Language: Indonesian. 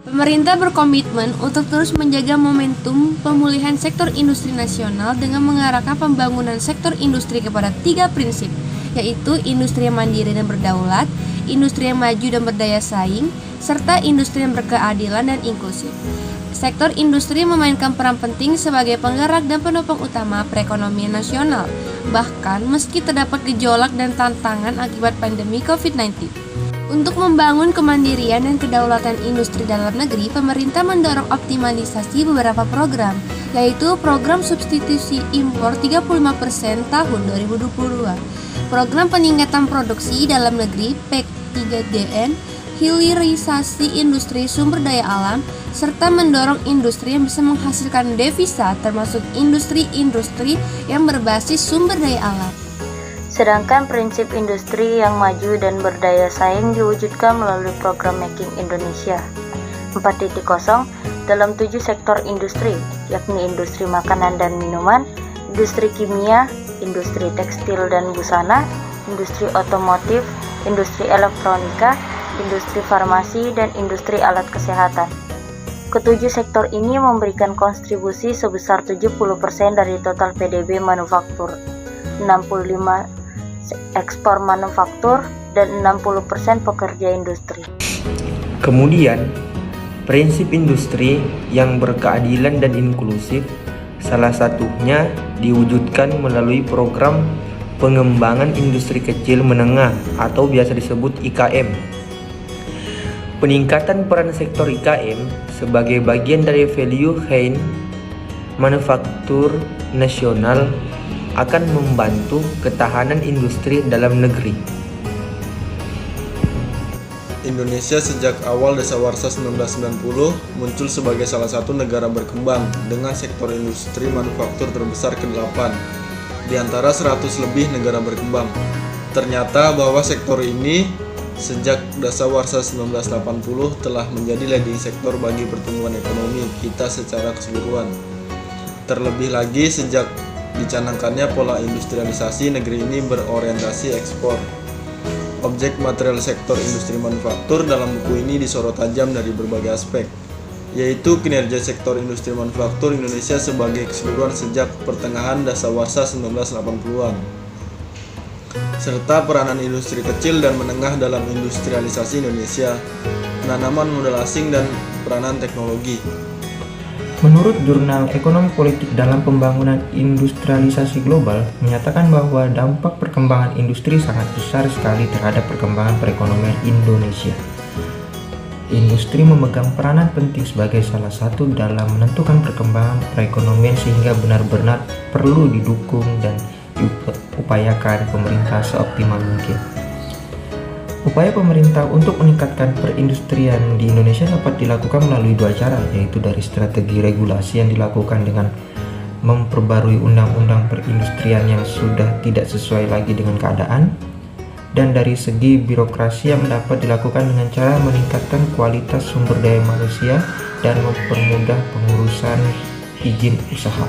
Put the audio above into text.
Pemerintah berkomitmen untuk terus menjaga momentum pemulihan sektor industri nasional dengan mengarahkan pembangunan sektor industri kepada 3 prinsip, yaitu industri yang mandiri dan berdaulat, industri yang maju dan berdaya saing, serta industri yang berkeadilan dan inklusif. Sektor industri memainkan peran penting sebagai penggerak dan penopang utama perekonomian nasional, bahkan meski terdapat gejolak dan tantangan akibat pandemi COVID-19. Untuk membangun kemandirian dan kedaulatan industri dalam negeri, pemerintah mendorong optimalisasi beberapa program, yaitu program substitusi impor 35% tahun 2022, program peningkatan produksi dalam negeri PEK 3DN, hilirisasi industri sumber daya alam, serta mendorong industri yang bisa menghasilkan devisa termasuk industri-industri yang berbasis sumber daya alam. Sedangkan prinsip industri yang maju dan berdaya saing diwujudkan melalui program Making Indonesia 4.0 dalam 7 sektor industri, yakni industri makanan dan minuman, industri kimia, industri tekstil dan busana, industri otomotif, industri elektronika, industri farmasi, dan industri alat kesehatan. Ketujuh sektor ini memberikan kontribusi sebesar 70% dari total PDB manufaktur, 65% ekspor manufaktur, dan 60% pekerja industri. Kemudian, prinsip industri yang berkeadilan dan inklusif salah satunya diwujudkan melalui program pengembangan industri kecil menengah atau biasa disebut IKM. Peningkatan peran sektor IKM sebagai bagian dari value chain manufaktur nasional akan membantu ketahanan industri dalam negeri. Indonesia sejak awal dasawarsa 1990 muncul sebagai salah satu negara berkembang dengan sektor industri manufaktur terbesar ke-8 di antara 100 lebih negara berkembang. Ternyata bahwa sektor ini sejak dasawarsa 1980 telah menjadi leading sektor bagi pertumbuhan ekonomi kita secara keseluruhan. Terlebih lagi sejak dicanangkannya pola industrialisasi, negeri ini berorientasi ekspor. Objek material sektor industri manufaktur dalam buku ini disorot tajam dari berbagai aspek, yaitu kinerja sektor industri manufaktur Indonesia sebagai keseluruhan sejak pertengahan dasawarsa 1980-an, serta peranan industri kecil dan menengah dalam industrialisasi Indonesia, penanaman modal asing, dan peranan teknologi. Menurut Jurnal Ekonomi Politik dalam Pembangunan Industrialisasi Global menyatakan bahwa dampak perkembangan industri sangat besar sekali terhadap perkembangan perekonomian Indonesia. Industri memegang peranan penting sebagai salah satu dalam menentukan perkembangan perekonomian sehingga benar-benar perlu didukung dan diupayakan pemerintah seoptimal mungkin. Upaya pemerintah untuk meningkatkan perindustrian di Indonesia dapat dilakukan melalui 2 cara, yaitu dari strategi regulasi yang dilakukan dengan memperbarui undang-undang perindustrian yang sudah tidak sesuai lagi dengan keadaan, dan dari segi birokrasi yang dapat dilakukan dengan cara meningkatkan kualitas sumber daya manusia dan mempermudah pengurusan izin usaha.